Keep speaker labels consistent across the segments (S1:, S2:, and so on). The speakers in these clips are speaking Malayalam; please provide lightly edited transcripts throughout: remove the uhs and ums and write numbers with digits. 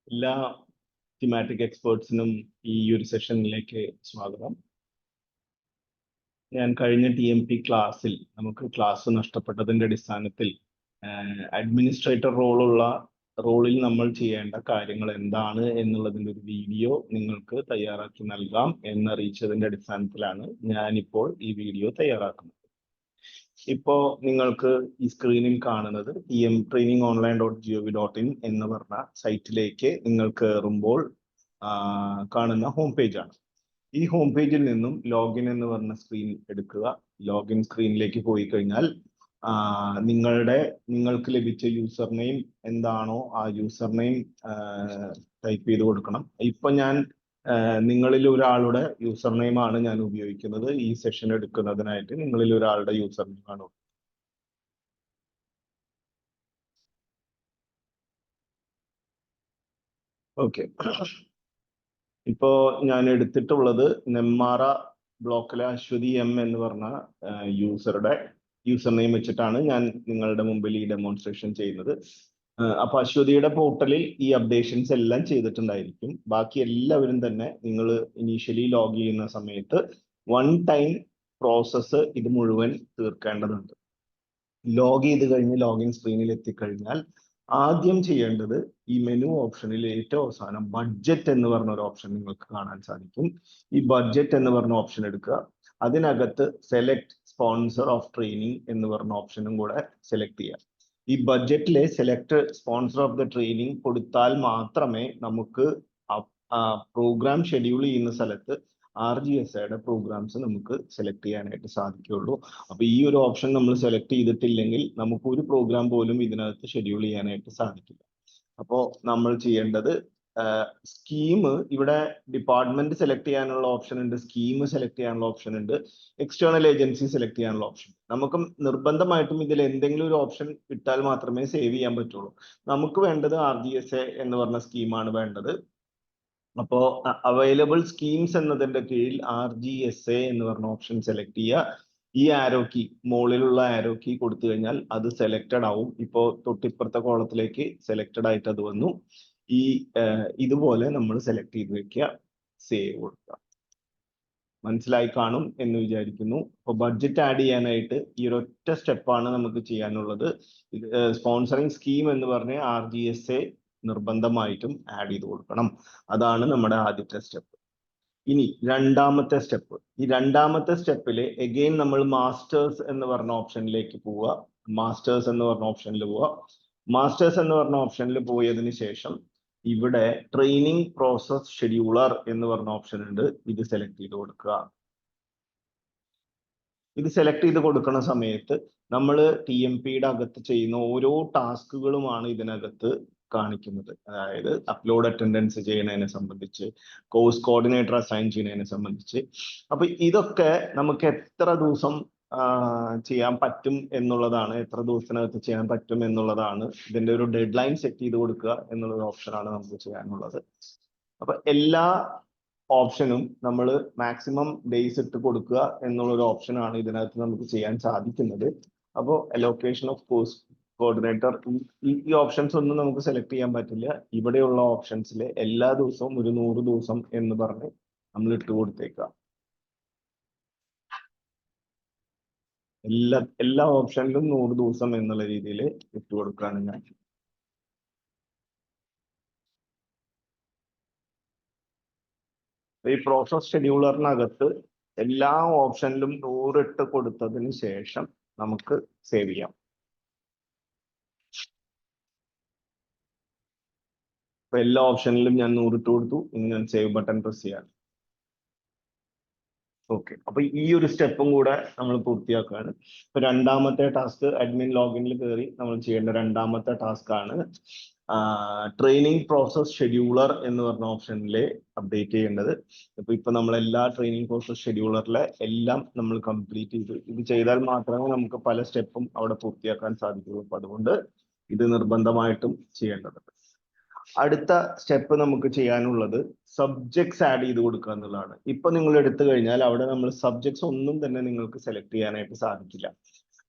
S1: എല്ലാ തീമാറ്റിക് എക്സ്പേർട്സിനും ഈ ഒരു സെഷനിലേക്ക് സ്വാഗതം. ഞാൻ കഴിഞ്ഞ TMP ക്ലാസ്സിൽ നമുക്ക് ക്ലാസ് നഷ്ടപ്പെട്ടതിന്റെ അടിസ്ഥാനത്തിൽ അഡ്മിനിസ്ട്രേറ്റർ റോളിൽ നമ്മൾ ചെയ്യേണ്ട കാര്യങ്ങൾ എന്താണ് എന്നുള്ളതിന്റെ ഒരു വീഡിയോ നിങ്ങൾക്ക് തയ്യാറാക്കി നൽകാം എന്നറിയിച്ചതിന്റെ അടിസ്ഥാനത്തിലാണ് ഞാനിപ്പോൾ ഈ വീഡിയോ തയ്യാറാക്കുന്നത്. ഇപ്പോ നിങ്ങൾക്ക് ഈ സ്ക്രീനിൽ കാണുന്നത് trainingonline.gov.in എന്ന് പറഞ്ഞ സൈറ്റിലേക്ക് നിങ്ങൾ കയറുമ്പോൾ കാണുന്ന ഹോം പേജ് ആണ്. ഈ ഹോം പേജിൽ നിന്നും ലോഗിൻ എന്ന് പറഞ്ഞ സ്ക്രീൻ എടുക്കുക. ലോഗിൻ സ്ക്രീനിലേക്ക് പോയി കഴിഞ്ഞാൽ നിങ്ങൾക്ക് ലഭിച്ച യൂസർ നെയിം എന്താണോ ആ യൂസർ നെയിം ടൈപ്പ് ചെയ്ത് കൊടുക്കണം. ഇപ്പൊ ഞാൻ നിങ്ങളിൽ ഒരാളുടെ യൂസർ നെയിം ആണ് ഞാൻ ഉപയോഗിക്കുന്നത്. ഈ സെഷൻ എടുക്കുന്നതിനായിട്ട് നിങ്ങളിൽ ഒരാളുടെ യൂസർ നെയിം ആണ്. ഓക്കെ, ഇപ്പോ ഞാൻ എടുത്തിട്ടുള്ളത് നെമ്മാറ ബ്ലോക്കിലെ അശ്വതി M എന്ന് പറഞ്ഞ യൂസറുടെ യൂസർ നെയിം വെച്ചിട്ടാണ് ഞാൻ നിങ്ങളുടെ മുമ്പിൽ ഈ ഡെമോൺസ്ട്രേഷൻ ചെയ്യുന്നത്. അപ്പൊ അശ്വതിയുടെ പോർട്ടലിൽ ഈ അപ്ഡേഷൻസ് എല്ലാം ചെയ്തിട്ടുണ്ടായിരിക്കും. ബാക്കി എല്ലാവരും തന്നെ നിങ്ങൾ ഇനീഷ്യലി ലോഗ് ചെയ്യുന്ന സമയത്ത് വൺ ടൈം പ്രോസസ്സ് ഇത് മുഴുവൻ തീർക്കേണ്ടതുണ്ട്. ലോഗ് ചെയ്ത് കഴിഞ്ഞ് ലോഗിൻ സ്ക്രീനിൽ എത്തിക്കഴിഞ്ഞാൽ ആദ്യം ചെയ്യേണ്ടത് ഈ മെനു ഓപ്ഷനിൽ ഏറ്റവും അവസാനം ബഡ്ജറ്റ് എന്ന് പറഞ്ഞ ഒരു ഓപ്ഷൻ നിങ്ങൾക്ക് കാണാൻ സാധിക്കും. ഈ ബഡ്ജറ്റ് എന്ന് പറഞ്ഞ ഓപ്ഷൻ എടുക്കുക. അതിനകത്ത് സെലക്ട് സ്പോൺസർ ഓഫ് ട്രെയിനിങ് എന്ന് പറഞ്ഞ ഓപ്ഷനും കൂടെ സെലക്ട് ചെയ്യുക. ഈ ബഡ്ജറ്റിലെ select sponsor of the training കൊടുത്താൽ മാത്രമേ നമുക്ക് പ്രോഗ്രാം ഷെഡ്യൂൾ ചെയ്യുന്ന സ്ഥലത്ത് RGSAയുടെ പ്രോഗ്രാംസ് നമുക്ക് സെലക്ട് ചെയ്യാനായിട്ട് സാധിക്കുകയുള്ളൂ. അപ്പൊ ഈ ഒരു ഓപ്ഷൻ നമ്മൾ സെലക്ട് ചെയ്തിട്ടില്ലെങ്കിൽ നമുക്ക് ഒരു പ്രോഗ്രാം പോലും ഇതിനകത്ത് ഷെഡ്യൂൾ ചെയ്യാനായിട്ട് സാധിക്കില്ല. അപ്പോൾ നമ്മൾ ചെയ്യേണ്ടത് സ്കീം, ഇവിടെ ഡിപ്പാർട്ട്മെന്റ് സെലക്ട് ചെയ്യാനുള്ള ഓപ്ഷൻ ഉണ്ട്, സ്കീം സെലക്ട് ചെയ്യാനുള്ള ഓപ്ഷൻ ഉണ്ട്, എക്സ്റ്റേണൽ ഏജൻസി സെലക്ട് ചെയ്യാനുള്ള ഓപ്ഷൻ. നമുക്ക് നിർബന്ധമായിട്ടും ഇതിൽ എന്തെങ്കിലും ഒരു ഓപ്ഷൻ ഇട്ടാൽ മാത്രമേ സേവ് ചെയ്യാൻ പറ്റുള്ളൂ. നമുക്ക് വേണ്ടത് RGSA എന്ന് പറഞ്ഞ സ്കീമാണ് വേണ്ടത്. അപ്പോ അവൈലബിൾ സ്കീംസ് എന്നതിന്റെ കീഴിൽ RGSA എന്ന് പറഞ്ഞ ഓപ്ഷൻ സെലക്ട് ചെയ്യുക. ഈ ആരോ കീ, മുകളിലുള്ള ആരോ കീ കൊടുത്തു കഴിഞ്ഞാൽ അത് സെലക്റ്റഡ് ആവും. ഇപ്പോ തൊട്ടിപ്പുറത്തെ കോളത്തിലേക്ക് സെലക്റ്റഡ് ആയിട്ട് അത് വന്നു. ഇതുപോലെ നമ്മൾ സെലക്ട് ചെയ്ത് വെക്കുക, സേവ് കൊടുക്കുക. മനസ്സിലായി കാണും എന്ന് വിചാരിക്കുന്നു. അപ്പൊ ബഡ്ജറ്റ് ആഡ് ചെയ്യാനായിട്ട് ഈ ഒരൊറ്റ സ്റ്റെപ്പാണ് നമുക്ക് ചെയ്യാനുള്ളത്. സ്പോൺസറിങ് സ്കീം എന്ന് പറഞ്ഞ RGSA നിർബന്ധമായിട്ടും ആഡ് ചെയ്ത് കൊടുക്കണം. അതാണ് നമ്മുടെ ആദ്യത്തെ സ്റ്റെപ്പ്. ഇനി രണ്ടാമത്തെ സ്റ്റെപ്പ്. ഈ രണ്ടാമത്തെ സ്റ്റെപ്പിൽ എഗെയിൻ നമ്മൾ മാസ്റ്റേഴ്സ് എന്ന് പറഞ്ഞ ഓപ്ഷനിലേക്ക് പോവുക. മാസ്റ്റേഴ്സ് എന്ന് പറഞ്ഞ ഓപ്ഷനിൽ പോവുക. മാസ്റ്റേഴ്സ് എന്ന് പറഞ്ഞ ഓപ്ഷനിൽ പോയതിന് ശേഷം ഇവിടെ ട്രെയിനിങ് പ്രോസസ് ഷെഡ്യൂളർ എന്ന് പറഞ്ഞ ഓപ്ഷൻ ഉണ്ട്. ഇത് സെലക്ട് ചെയ്ത് കൊടുക്കുക. ഇത് സെലക്ട് ചെയ്ത് കൊടുക്കുന്ന സമയത്ത് നമ്മൾ TMPയുടെ അകത്ത് ചെയ്യുന്ന ഓരോ ടാസ്കുകളുമാണ് ഇതിനകത്ത് കാണിക്കുന്നത്. അതായത് അപ്ലോഡ് അറ്റൻഡൻസ് ചെയ്യുന്നതിനെ സംബന്ധിച്ച്, കോഴ്സ് കോർഡിനേറ്റർ അസൈൻ ചെയ്യുന്നതിനെ സംബന്ധിച്ച്. അപ്പൊ ഇതൊക്കെ നമുക്ക് എത്ര ദിവസം ചെയ്യാൻ പറ്റും എന്നുള്ളതാണ്, എത്ര ദിവസത്തിനകത്ത് ചെയ്യാൻ പറ്റും എന്നുള്ളതാണ്. ഇതിന്റെ ഒരു ഡെഡ് ലൈൻ സെറ്റ് ചെയ്ത് കൊടുക്കുക എന്നുള്ളൊരു ഓപ്ഷനാണ് നമുക്ക് ചെയ്യാനുള്ളത്. അപ്പൊ എല്ലാ ഓപ്ഷനും നമ്മൾ മാക്സിമം ഡേയ്സ് ഇട്ട് കൊടുക്കുക എന്നുള്ളൊരു ഓപ്ഷനാണ് ഇതിനകത്ത് നമുക്ക് ചെയ്യാൻ സാധിക്കുന്നത്. അപ്പോൾ അലോക്കേഷൻ ഓഫ് കോഴ്സ് കോർഡിനേറ്റർ, ഈ ഓപ്ഷൻസ് ഒന്നും നമുക്ക് സെലക്ട് ചെയ്യാൻ പറ്റില്ല. ഇവിടെയുള്ള ഓപ്ഷൻസിൽ എല്ലാ ദിവസവും ഒരു 100 ദിവസം എന്ന് പറഞ്ഞ് നമ്മൾ ഇട്ട് കൊടുത്തേക്കാം. എല്ലാ ഓപ്ഷനിലും 100 ദിവസം എന്നുള്ള രീതിയിൽ ഇട്ട് കൊടുക്കുകയാണ് ഞാൻ. ഈ പ്രോസസ് ഷെഡ്യൂളറിനകത്ത് എല്ലാ ഓപ്ഷനിലും 100 ഇട്ട് കൊടുത്തതിന് ശേഷം നമുക്ക് സേവ് ചെയ്യാം. അപ്പൊ എല്ലാ ഓപ്ഷനിലും ഞാൻ 100 ഇട്ട് കൊടുത്തു. ഇനി ഞാൻ സേവ് ബട്ടൺ പ്രസ് ചെയ്യാം. ഓക്കെ, അപ്പൊ ഈ ഒരു സ്റ്റെപ്പും കൂടെ നമ്മൾ പൂർത്തിയാക്കുകയാണ്. ഇപ്പൊ രണ്ടാമത്തെ ടാസ്ക്, അഡ്മിൻ ലോഗിനിൽ കയറി നമ്മൾ ചെയ്യേണ്ട രണ്ടാമത്തെ ടാസ്ക് ആണ് ട്രെയിനിങ് പ്രോസസ് ഷെഡ്യൂളർ എന്ന് പറഞ്ഞ ഓപ്ഷനിൽ അപ്ഡേറ്റ് ചെയ്യേണ്ടത്. ഇപ്പൊ നമ്മൾ എല്ലാ ട്രെയിനിങ് പ്രോസസ് ഷെഡ്യൂളറിലെ എല്ലാം നമ്മൾ കംപ്ലീറ്റ് ചെയ്തു. ഇത് ചെയ്താൽ മാത്രമേ നമുക്ക് പല സ്റ്റെപ്പും അവിടെ പൂർത്തിയാക്കാൻ സാധിക്കുള്ളൂ. അപ്പൊ അതുകൊണ്ട് ഇത് നിർബന്ധമായിട്ടും ചെയ്യേണ്ടതുണ്ട്. അടുത്ത സ്റ്റെപ്പ് നമുക്ക് ചെയ്യാനുള്ളത് സബ്ജക്ട്സ് ആഡ് ചെയ്ത് കൊടുക്കുക എന്നുള്ളതാണ്. ഇപ്പൊ നിങ്ങൾ എടുത്തു കഴിഞ്ഞാൽ അവിടെ നമ്മൾ സബ്ജക്ട്സ് ഒന്നും തന്നെ നിങ്ങൾക്ക് സെലക്ട് ചെയ്യാനായിട്ട് സാധിക്കില്ല.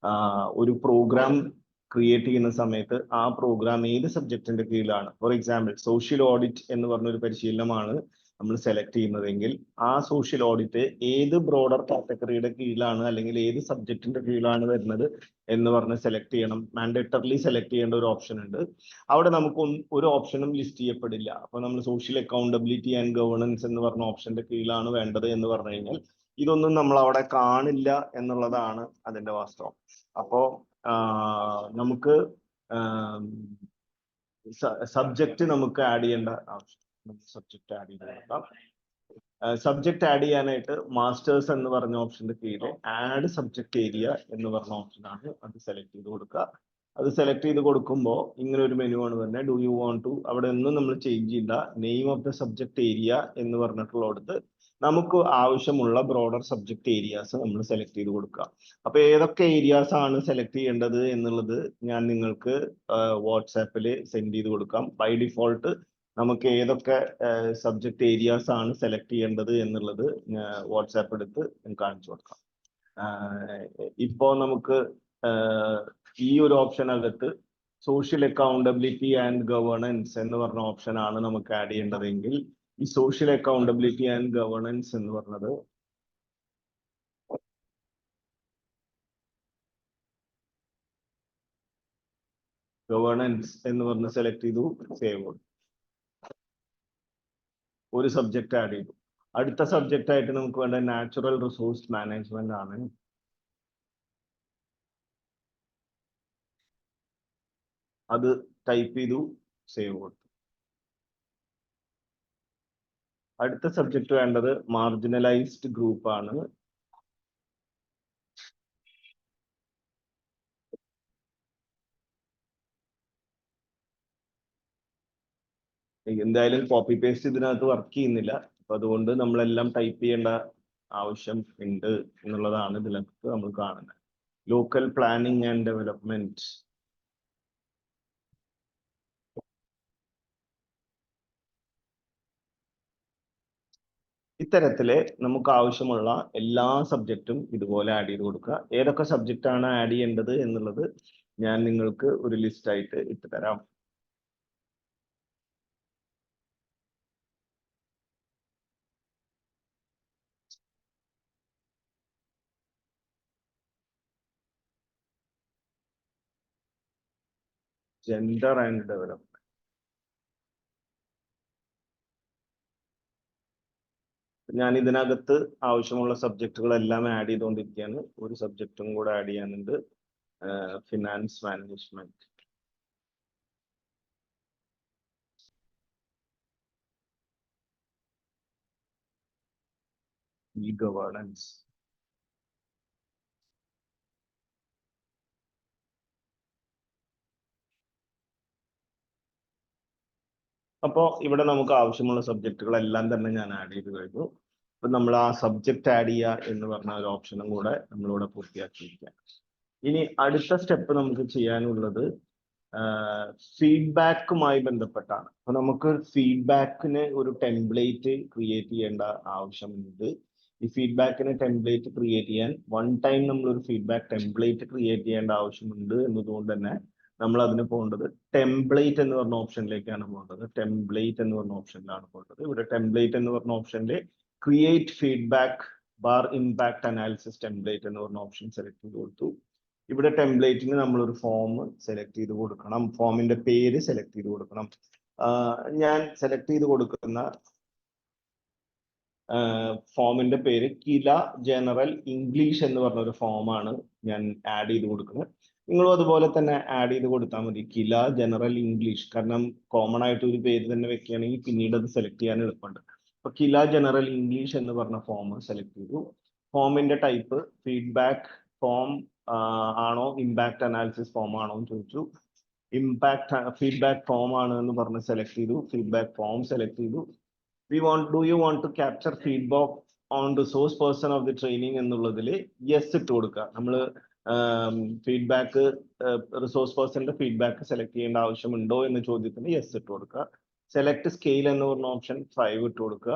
S1: ഒരു പ്രോഗ്രാം ക്രിയേറ്റ് ചെയ്യുന്ന സമയത്ത് ആ പ്രോഗ്രാം ഏത് സബ്ജക്റ്റിന്റെ കീഴിലാണ്, ഫോർ എക്സാമ്പിൾ സോഷ്യൽ ഓഡിറ്റ് എന്ന് പറഞ്ഞൊരു പരിശീലനമാണ് നമ്മൾ സെലക്ട് ചെയ്യുന്നതെങ്കിൽ ആ സോഷ്യൽ ഓഡിറ്റ് ഏത് ബ്രോഡർ കാറ്റഗറിയുടെ കീഴിലാണ് അല്ലെങ്കിൽ ഏത് സബ്ജക്റ്റിന്റെ കീഴിലാണ് വരുന്നത് എന്ന് പറഞ്ഞ് സെലക്ട് ചെയ്യണം. മാൻഡേറ്ററിലി സെലക്ട് ചെയ്യേണ്ട ഒരു ഓപ്ഷൻ ഉണ്ട്. അവിടെ നമുക്ക് ഒരു ഓപ്ഷനും ലിസ്റ്റ് ചെയ്യപ്പെടില്ല. അപ്പൊ നമ്മൾ സോഷ്യൽ അക്കൗണ്ടബിലിറ്റി ആൻഡ് ഗവേണൻസ് എന്ന് പറഞ്ഞ ഓപ്ഷന്റെ കീഴിലാണ് വേണ്ടത് എന്ന് പറഞ്ഞു കഴിഞ്ഞാൽ ഇതൊന്നും നമ്മൾ അവിടെ കാണില്ല എന്നുള്ളതാണ് അതിന്റെ വാസ്തവം. അപ്പോ നമുക്ക് സബ്ജക്റ്റ് നമുക്ക് ആഡ് ചെയ്യേണ്ട ആവശ്യം, സബ്ജക്റ്റ് ആഡ് ചെയ്ത് കൊടുക്കാം. സബ്ജക്റ്റ് ആഡ് ചെയ്യാനായിട്ട് മാസ്റ്റേഴ്സ് എന്ന് പറഞ്ഞ ഓപ്ഷന്റെ കീഴിൽ ആഡ് സബ്ജക്ട് ഏരിയ എന്ന് പറഞ്ഞ ഓപ്ഷനാണ്. അത് സെലക്ട് ചെയ്ത് കൊടുക്കുക. അത് സെലക്ട് ചെയ്ത് കൊടുക്കുമ്പോൾ ഇങ്ങനെ ഒരു മെനു ആണ് വരുന്നത്. ഡു യു വാണ്ട് ടു, അവിടെ ഒന്നും നമ്മൾ ചേഞ്ച് ചെയ്യില്ല. Name of the subject area എന്ന് പറഞ്ഞിട്ടുള്ളടത്ത് നമുക്ക് ആവശ്യമുള്ള ബ്രോഡർ സബ്ജക്ട് ഏരിയാസ് നമ്മൾ സെലക്ട് ചെയ്ത് കൊടുക്കുക. അപ്പൊ ഏതൊക്കെ ഏരിയാസ് ആണ് സെലക്ട് ചെയ്യേണ്ടത് എന്നുള്ളത് ഞാൻ നിങ്ങൾക്ക് വാട്സാപ്പിൽ സെൻഡ് ചെയ്ത് കൊടുക്കാം. ബൈ ഡിഫോൾട്ട് നമുക്ക് ഏതൊക്കെ സബ്ജക്ട് ഏരിയാസ് ആണ് സെലക്ട് ചെയ്യേണ്ടത് എന്നുള്ളത് വാട്സാപ്പ് എടുത്ത് കാണിച്ചു കൊടുക്കാം. ഇപ്പോ നമുക്ക് ഈ ഒരു ഓപ്ഷനകത്ത് സോഷ്യൽ അക്കൗണ്ടബിലിറ്റി ആൻഡ് ഗവേണൻസ് എന്ന് പറഞ്ഞ ഓപ്ഷൻ ആണ് നമുക്ക് ആഡ് ചെയ്യേണ്ടതെങ്കിൽ ഈ സോഷ്യൽ അക്കൗണ്ടബിലിറ്റി ആൻഡ് ഗവേണൻസ് എന്ന് പറഞ്ഞത് ഗവേണൻസ് എന്ന് പറഞ്ഞ് സെലക്ട് ചെയ്തു, സേവ് കൊടുത്തു. ഒരു സബ്ജക്റ്റ് ആഡ് ചെയ്തു. അടുത്ത സബ്ജക്റ്റ് ആയിട്ട് നമുക്ക് വേണ്ട നാച്ചുറൽ റിസോഴ്സ് മാനേജ്മെന്റ് ആണ്. അത് ടൈപ്പ് ചെയ്തു, സേവ് കൊടുത്തു. അടുത്ത സബ്ജക്റ്റ് വേണ്ടത് മാർജിനലൈസ്ഡ് ഗ്രൂപ്പ് ആണ്. എന്തായാലും കോപ്പി പേസ്റ്റ് ഇതിനകത്ത് വർക്ക് ചെയ്യുന്നില്ല. അപ്പൊ അതുകൊണ്ട് നമ്മളെല്ലാം ടൈപ്പ് ചെയ്യേണ്ട ആവശ്യം ഉണ്ട് എന്നുള്ളതാണ് ഇതിനകത്ത് നമ്മൾ കാണുന്നത്. Local planning and development. ഇത്തരത്തില് നമുക്ക് ആവശ്യമുള്ള എല്ലാ സബ്ജക്റ്റും ഇതുപോലെ ആഡ് ചെയ്ത് കൊടുക്കുക. ഏതൊക്കെ സബ്ജക്റ്റ് ആണ് ആഡ് ചെയ്യേണ്ടത് എന്നുള്ളത് ഞാൻ നിങ്ങൾക്ക് ഒരു ലിസ്റ്റ് ആയിട്ട് ഇട്ട് തരാം. Gender and development. ഞാൻ ഇതിനകത്ത് ആവശ്യമുള്ള സബ്ജക്റ്റുകളെല്ലാം ആഡ് ചെയ്തുകൊണ്ടിരിക്കുകയാണ്. ഒരു സബ്ജക്റ്റും കൂടെ ആഡ് ചെയ്യാനുണ്ട്, ഫിനാൻസ് മാനേജ്മെന്റ്. E governance. അപ്പോൾ ഇവിടെ നമുക്ക് ആവശ്യമുള്ള സബ്ജക്റ്റുകളെല്ലാം തന്നെ ഞാൻ ആഡ് ചെയ്ത് കഴിഞ്ഞു. അപ്പൊ നമ്മൾ ആ സബ്ജക്റ്റ് ആഡ് ചെയ്യുക എന്ന് പറഞ്ഞ ഒരു ഓപ്ഷനും കൂടെ നമ്മളിവിടെ പൂർത്തിയാക്കിയിരിക്കുക. ഇനി അടുത്ത സ്റ്റെപ്പ് നമുക്ക് ചെയ്യാനുള്ളത് ഫീഡ്ബാക്കുമായി ബന്ധപ്പെട്ടാണ്. അപ്പൊ നമുക്ക് ഫീഡ്ബാക്കിന് ഒരു ടെംപ്ലേറ്റ് ക്രിയേറ്റ് ചെയ്യേണ്ട ആവശ്യമുണ്ട്. ഈ ഫീഡ്ബാക്കിന് ടെംപ്ലേറ്റ് ക്രിയേറ്റ് ചെയ്യാൻ വൺ ടൈം നമ്മൾ ഒരു ഫീഡ്ബാക്ക് ടെംപ്ലേറ്റ് ക്രിയേറ്റ് ചെയ്യേണ്ട ആവശ്യമുണ്ട് എന്നതുകൊണ്ട് തന്നെ നമ്മൾ അതിന് പോകേണ്ടത് ടെംപ്ലേറ്റ് എന്ന് പറഞ്ഞ ഓപ്ഷനിലേക്കാണ് പോകേണ്ടത്. ടെംപ്ലേറ്റ് എന്ന് പറഞ്ഞ ഓപ്ഷനിലാണ് പോകേണ്ടത്. ഇവിടെ ടെംപ്ലേറ്റ് എന്ന് പറഞ്ഞ ഓപ്ഷനിൽ create feedback bar impact analysis template എന്ന് പറഞ്ഞ ഓപ്ഷൻ സെലക്ട് ചെയ്ത് കൊടുത്തു. ഇവിടെ ടെംപ്ലേറ്റിന് നമ്മൾ ഒരു ഫോം സെലക്ട് ചെയ്ത് കൊടുക്കണം. ഫോമിന്റെ പേര് സെലക്ട് ചെയ്ത് കൊടുക്കണം. ഞാൻ സെലക്ട് ചെയ്ത് കൊടുക്കുന്ന ഫോമിന്റെ പേര് കില ജനറൽ ഇംഗ്ലീഷ് എന്ന് പറഞ്ഞ ഒരു ഫോമാണ് ഞാൻ ആഡ് ചെയ്ത് കൊടുക്കുന്നത്. നിങ്ങളും അതുപോലെ തന്നെ ആഡ് ചെയ്ത് കൊടുത്താൽ മതി, കില ജനറൽ ഇംഗ്ലീഷ്. കാരണം കോമൺ ആയിട്ട് ഒരു പേര് തന്നെ വെക്കുകയാണെങ്കിൽ പിന്നീട് അത് സെലക്ട് ചെയ്യാൻ എളുപ്പമുണ്ട്. അപ്പൊ കില ജനറൽ ഇംഗ്ലീഷ് എന്ന് പറഞ്ഞ ഫോം സെലക്ട് ചെയ്തു. ഫോമിന്റെ ടൈപ്പ് ഫീഡ്ബാക്ക് ഫോം ആണോ ഇമ്പാക്ട് അനാലിസിസ് ഫോം ആണോ എന്ന് ചോദിച്ചു. ഫീഡ്ബാക്ക് ഫോം ആണ് എന്ന് പറഞ്ഞ് സെലക്ട് ചെയ്തു. ഫീഡ്ബാക്ക് ഫോം സെലക്ട് ചെയ്തു. do you want to capture feedback on resource person of the training എന്നുള്ളതിൽ യെസ് ഇട്ട് കൊടുക്കുക. നമ്മൾ ഫീഡ്ബാക്ക് റിസോഴ്സ് പേഴ്സന്റെ ഫീഡ്ബാക്ക് സെലക്ട് ചെയ്യേണ്ട ആവശ്യമുണ്ടോ എന്ന ചോദ്യത്തിന് യെസ് ഇട്ട് കൊടുക്കുക. സെലക്ട് സ്കെയിൽ എന്ന് പറഞ്ഞ ഓപ്ഷൻ 5 ഇട്ട് കൊടുക്കുക.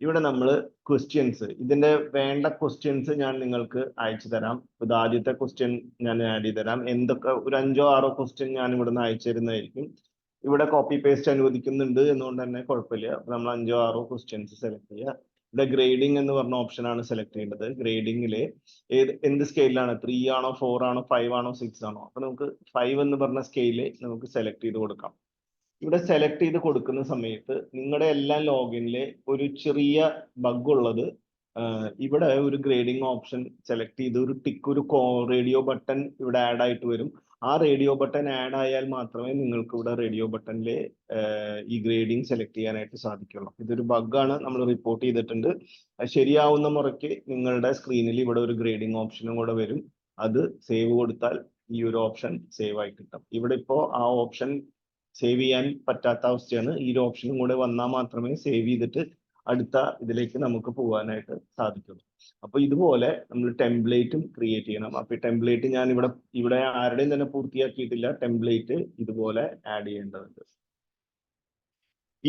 S1: ഇവിടെ നമ്മൾ ക്വസ്റ്റ്യൻസ്, ഇതിന്റെ വേണ്ട ക്വസ്റ്റ്യൻസ് ഞാൻ നിങ്ങൾക്ക് അയച്ചു തരാം. ഇത് ആദ്യത്തെ ക്വസ്റ്റ്യൻ ഞാൻ ആഡ് ചെയ്ത് തരാം. എന്തൊക്കെ ഒരു 5-6 ക്വസ്റ്റ്യൻ ഞാൻ ഇവിടുന്ന് അയച്ചു തരുന്നതായിരിക്കും. ഇവിടെ കോപ്പി പേസ്റ്റ് അനുവദിക്കുന്നുണ്ട് എന്നുകൊണ്ട് തന്നെ കുഴപ്പമില്ല. നമ്മൾ 5-6 ക്വസ്റ്റ്യൻസ് സെലക്ട് ചെയ്യുക. ഇവിടെ ഗ്രേഡിംഗ് എന്ന് പറഞ്ഞ ഓപ്ഷൻ ആണ് സെലക്ട് ചെയ്യേണ്ടത്. ഗ്രേഡിംഗില് എന്ത് സ്കെയിലാണ്, 3 ആണോ 4 ആണോ 5 ആണോ 6 ആണോ? അപ്പൊ നമുക്ക് 5 എന്ന് പറഞ്ഞ സ്കെയില് നമുക്ക് സെലക്ട് ചെയ്ത് കൊടുക്കാം. ഇവിടെ സെലക്ട് ചെയ്ത് കൊടുക്കുന്ന സമയത്ത് നിങ്ങളുടെ എല്ലാ ലോഗിനിലെ ഒരു ചെറിയ ബഗ് ഉള്ളത്, ഇവിടെ ഒരു ഗ്രേഡിംഗ് ഓപ്ഷൻ സെലക്ട് ചെയ്ത് ഒരു ടിക്ക്, ഒരു റേഡിയോ ബട്ടൺ ഇവിടെ ആഡ് ആയിട്ട് വരും. ആ റേഡിയോ ബട്ടൺ ആഡ് ആയാൽ മാത്രമേ നിങ്ങൾക്ക് ഇവിടെ റേഡിയോ ബട്ടണിലെ ഈ ഗ്രേഡിംഗ് സെലക്ട് ചെയ്യാനായിട്ട് സാധിക്കുള്ളൂ. ഇതൊരു ബഗ്ഗാണ്, നമ്മൾ റിപ്പോർട്ട് ചെയ്തിട്ടുണ്ട്. ശരിയാവുന്ന മുറയ്ക്ക് നിങ്ങളുടെ സ്ക്രീനിൽ ഇവിടെ ഒരു ഗ്രേഡിംഗ് ഓപ്ഷനും കൂടെ വരും. അത് സേവ് കൊടുത്താൽ ഈ ഒരു ഓപ്ഷൻ സേവ് ആയി കിട്ടും. ഇവിടെ ഇപ്പോൾ ആ ഓപ്ഷൻ സേവ് ചെയ്യാൻ പറ്റാത്ത അവസ്ഥയാണ്. ഈ ഒരു ഓപ്ഷനും കൂടെ വന്നാൽ മാത്രമേ സേവ് ചെയ്തിട്ട് അടുത്ത ഇതിലേക്ക് നമുക്ക് പോകാനായിട്ട് സാധിക്കുള്ളൂ. അപ്പൊ ഇതുപോലെ നമ്മൾ ടെംപ്ലേറ്റും ക്രിയേറ്റ് ചെയ്യണം. അപ്പൊ ഈ ടെംപ്ലേറ്റ് ഞാൻ ഇവിടെ ആരുടെയും തന്നെ പൂർത്തിയാക്കിയിട്ടില്ല. ടെംപ്ലേറ്റ് ഇതുപോലെ ആഡ് ചെയ്യേണ്ടതുണ്ട്.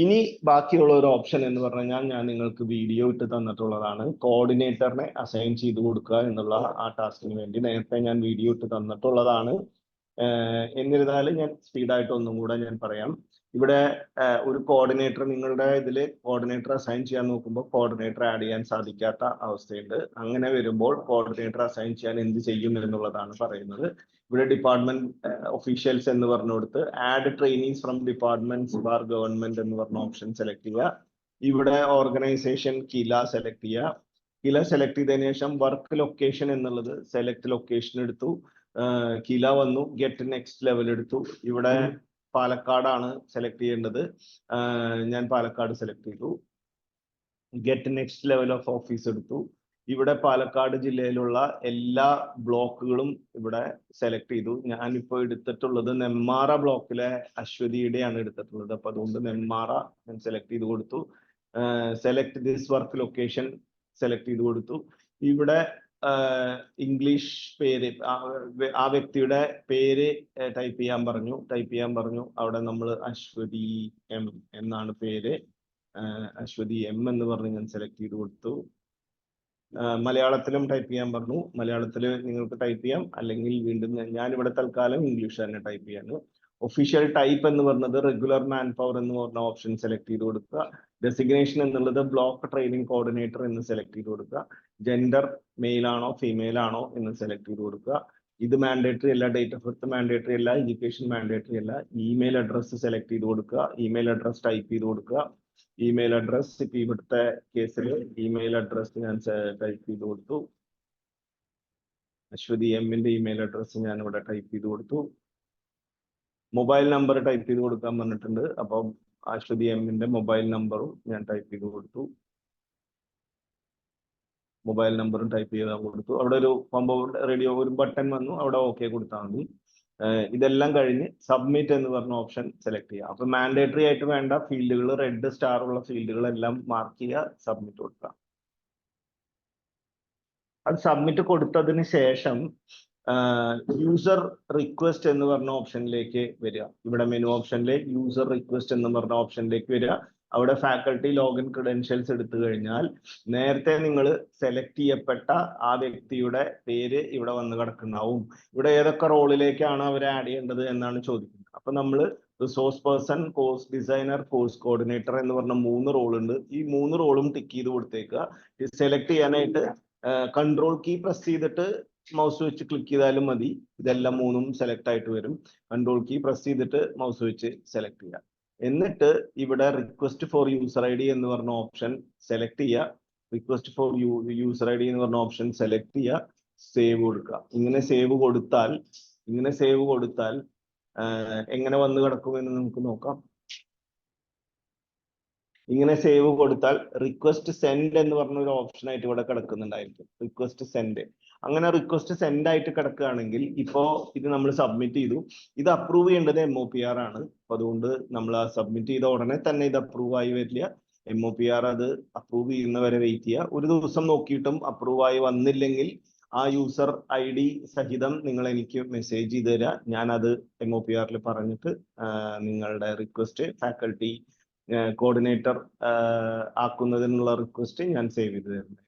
S1: ഇനി ബാക്കിയുള്ള ഒരു ഓപ്ഷൻ എന്ന് പറഞ്ഞാൽ ഞാൻ നിങ്ങൾക്ക് വീഡിയോ ഇട്ട് തന്നിട്ടുള്ളതാണ്. കോർഡിനേറ്ററിനെ അസൈൻ ചെയ്ത് കൊടുക്കുക എന്നുള്ള ആ ടാസ്കിന് വേണ്ടി നേരത്തെ ഞാൻ വീഡിയോ ഇട്ട് തന്നിട്ടുള്ളതാണ്. എന്നിരുന്നാലും ഞാൻ സ്പീഡായിട്ട് ഒന്നും കൂടെ ഞാൻ പറയാം. ഇവിടെ ഒരു കോർഡിനേറ്റർ, നിങ്ങളുടെ ഇതിൽ കോർഡിനേറ്റർ അസൈൻ ചെയ്യാൻ നോക്കുമ്പോൾ കോർഡിനേറ്റർ ആഡ് ചെയ്യാൻ സാധിക്കാത്ത അവസ്ഥയുണ്ട്. അങ്ങനെ വരുമ്പോൾ കോർഡിനേറ്റർ അസൈൻ ചെയ്യാൻ എന്ത് ചെയ്യും എന്നുള്ളതാണ് പറയുന്നത്. ഇവിടെ ഡിപ്പാർട്ട്മെന്റ് ഒഫീഷ്യൽസ് എന്ന് പറഞ്ഞു കൊടുത്ത് add trainees from departments bar government എന്ന് പറഞ്ഞ ഓപ്ഷൻ സെലക്ട് ചെയ്യുക. ഇവിടെ ഓർഗനൈസേഷൻ കില സെലക്ട് ചെയ്യുക. കില സെലക്ട് ചെയ്തതിനു ശേഷം വർക്ക് ലൊക്കേഷൻ എന്നുള്ളത് സെലക്ട് ലൊക്കേഷൻ എടുത്തു. കില വന്നു, ഗെറ്റ് നെക്സ്റ്റ് ലെവൽ എടുത്തു. ഇവിടെ പാലക്കാടാണ് സെലക്ട് ചെയ്യേണ്ടത്. ഞാൻ പാലക്കാട് സെലക്ട് ചെയ്തു. Get next level of office എടുത്തു. ഇവിടെ പാലക്കാട് ജില്ലയിലുള്ള എല്ലാ ബ്ലോക്കുകളും ഇവിടെ സെലക്ട് ചെയ്തു. ഞാനിപ്പോൾ എടുത്തിട്ടുള്ളത് നെന്മാറ ബ്ലോക്കിലെ അശ്വതിയുടെയാണ് എടുത്തിട്ടുള്ളത്. അപ്പൊ അതുകൊണ്ട് നെന്മാറ ഞാൻ സെലക്ട് ചെയ്ത് കൊടുത്തു. Select this work location select ചെയ്ത് കൊടുത്തു. ഇവിടെ ഇംഗ്ലീഷ് പേര്, ആ വ്യക്തിയുടെ പേര് ടൈപ്പ് ചെയ്യാൻ പറഞ്ഞു. അവിടെ നമ്മൾ അശ്വതി എം എന്നാണ് പേര്. അശ്വതി എം എന്ന് പറഞ്ഞ് ഞാൻ സെലക്ട് ചെയ്ത് കൊടുത്തു. മലയാളത്തിലും ടൈപ്പ് ചെയ്യാൻ പറഞ്ഞു. മലയാളത്തിൽ നിങ്ങൾക്ക് ടൈപ്പ് ചെയ്യാം, അല്ലെങ്കിൽ വീണ്ടും ഞാൻ ഇവിടെ തൽക്കാലം ഇംഗ്ലീഷ് തന്നെ ടൈപ്പ് ചെയ്യാണ്. ഒഫീഷ്യൽ ടൈപ്പ് എന്ന് പറഞ്ഞത് റെഗുലർ മാൻ പവർ എന്ന് പറഞ്ഞ ഓപ്ഷൻ സെലക്ട് ചെയ്ത് കൊടുക്കുക. ഡെസിഗ്നേഷൻ എന്നുള്ളത് ബ്ലോക്ക് ട്രെയിനിങ് കോർഡിനേറ്റർ എന്ന് സെലക്ട് ചെയ്ത് കൊടുക്കുക. ജെൻഡർ മെയിൽ ആണോ ഫീമെയിൽ ആണോ എന്ന് സെലക്ട് ചെയ്ത് കൊടുക്കുക. ഇത് മാൻഡേറ്ററി അല്ല, ഡേറ്റ് ഓഫ് ബർത്ത് മാൻഡേറ്ററി അല്ല, എഡ്യൂക്കേഷൻ മാൻഡേറ്ററി അല്ല. ഇമെയിൽ അഡ്രസ്സ് സെലക്ട് ചെയ്ത് കൊടുക്കുക. ഇമെയിൽ അഡ്രസ് ടൈപ്പ് ചെയ്ത് കൊടുക്കുക. ഇമെയിൽ അഡ്രസ് ഇപ്പൊ ഇവിടുത്തെ കേസിൽ ഇമെയിൽ അഡ്രസ് ഞാൻ ടൈപ്പ് ചെയ്ത് കൊടുത്തു. അശ്വതി എമ്മിന്റെ ഇമെയിൽ അഡ്രസ് ഞാൻ ഇവിടെ ടൈപ്പ് ചെയ്ത് കൊടുത്തു. മൊബൈൽ നമ്പർ ടൈപ്പ് ചെയ്ത് കൊടുക്കാൻ പറഞ്ഞിട്ടുണ്ട്. അപ്പം അശ്വതി എമ്മിന്റെ മൊബൈൽ നമ്പറും ഞാൻ ടൈപ്പ് ചെയ്ത് കൊടുത്തു. മൊബൈൽ നമ്പറും ടൈപ്പ് ചെയ്ത് കൊടുത്തു. അവിടെ ഒരു റേഡിയോ ഒരു ബട്ടൺ വന്നു, അവിടെ ഓക്കെ കൊടുത്താൽ മതി. ഇതെല്ലാം കഴിഞ്ഞ് സബ്മിറ്റ് എന്ന് പറഞ്ഞ ഓപ്ഷൻ സെലക്ട് ചെയ്യുക. അപ്പൊ മാൻഡേറ്ററി ആയിട്ട് വേണ്ട ഫീൽഡുകൾ, റെഡ് സ്റ്റാർ ഉള്ള ഫീൽഡുകളെല്ലാം മാർക്ക് ചെയ്യുക, സബ്മിറ്റ് കൊടുക്കുക. അത് സബ്മിറ്റ് കൊടുത്തതിന് ശേഷം യൂസർ റിക്വസ്റ്റ് എന്ന് പറഞ്ഞ ഓപ്ഷനിലേക്ക് വരിക. ഇവിടെ മെനു ഓപ്ഷനിൽ യൂസർ റിക്വസ്റ്റ് എന്ന് പറഞ്ഞ ഓപ്ഷനിലേക്ക് വരിക. അവിടെ ഫാക്കൽറ്റി ലോഗിൻ ക്രെഡൻഷ്യൽസ് എടുത്തു കഴിഞ്ഞാൽ നേരത്തെ നിങ്ങൾ സെലക്ട് ചെയ്യപ്പെട്ട ആ വ്യക്തിയുടെ പേര് ഇവിടെ വന്ന് കിടക്കുന്നുണ്ടാവും. ഇവിടെ ഏതൊക്കെ റോളിലേക്കാണ് അവരെ ആഡ് ചെയ്യേണ്ടത് എന്നാണ് ചോദിക്കുന്നത്. അപ്പൊ നമ്മൾ resource person, course designer, course coordinator എന്ന് പറഞ്ഞ 3 റോൾ ഉണ്ട്. ഈ 3 റോളും ടിക്ക് ചെയ്ത് കൊടുത്തേക്കുക. സെലക്ട് ചെയ്യാനായിട്ട് കൺട്രോൾ കീ പ്രസ് ചെയ്തിട്ട് മൗസ് വെച്ച് ക്ലിക്ക് ചെയ്താലും മതി. ഇതെല്ലാം 3ഉം സെലക്ട് ആയിട്ട് വരും. കൺട്രോൾ കീ പ്രസ് ചെയ്തിട്ട് മൗസ് വെച്ച് സെലക്ട് ചെയ്യുക. എന്നിട്ട് ഇവിടെ request for user I D എന്ന് പറഞ്ഞ ഓപ്ഷൻ സെലക്ട് ചെയ്യുക. Request for user I D എന്ന് പറഞ്ഞ ഓപ്ഷൻ സെലക്ട് ചെയ്യുക, സേവ് കൊടുക്കുക. ഇങ്ങനെ സേവ് കൊടുത്താൽ എങ്ങനെ വന്ന് കിടക്കുമെന്ന് നമുക്ക് നോക്കാം. ഇങ്ങനെ സേവ് കൊടുത്താൽ റിക്വസ്റ്റ് സെൻഡ് എന്ന് പറഞ്ഞ ഒരു ഓപ്ഷൻ ആയിട്ട് ഇവിടെ കിടക്കുന്നുണ്ടായിരിക്കും. റിക്വസ്റ്റ് സെൻഡ്, അങ്ങനെ റിക്വസ്റ്റ് സെൻഡ് ആയിട്ട് കിടക്കുകയാണെങ്കിൽ ഇപ്പോ ഇത് നമ്മൾ സബ്മിറ്റ് ചെയ്തു. ഇത് അപ്രൂവ് ചെയ്യേണ്ടത് MOPR ആണ്. അപ്പൊ അതുകൊണ്ട് നമ്മൾ ആ സബ്മിറ്റ് ചെയ്ത ഉടനെ തന്നെ ഇത് അപ്രൂവ് ആയി വരില്ല. MOPR അത് അപ്രൂവ് ചെയ്യുന്നവരെ വെയിറ്റ് ചെയ്യുക. ഒരു ദിവസം നോക്കിയിട്ടും അപ്രൂവ് ആയി വന്നില്ലെങ്കിൽ ആ യൂസർ ID സഹിതം നിങ്ങൾ എനിക്ക് മെസ്സേജ് ചെയ്ത് തരിക. ഞാനത് MOPR പറഞ്ഞിട്ട് നിങ്ങളുടെ റിക്വസ്റ്റ് ഫാക്കൽറ്റി കോർഡിനേറ്റർ ആക്കുന്നതിനുള്ള റിക്വസ്റ്റ് ഞാൻ സേവ് ചെയ്ത് തരുന്നത്.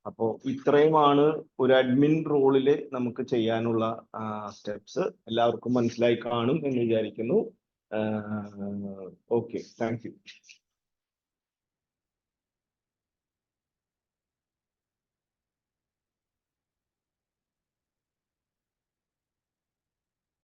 S1: അപ്പോൾ ഇത്രയുമാണ് ഒരു അഡ്മിൻ റോളിൽ നമുക്ക് ചെയ്യാനുള്ള സ്റ്റെപ്സ്. എല്ലാവർക്കും മനസ്സിലായി കാണും എന്ന് വിചാരിക്കുന്നു. Okay, thank you.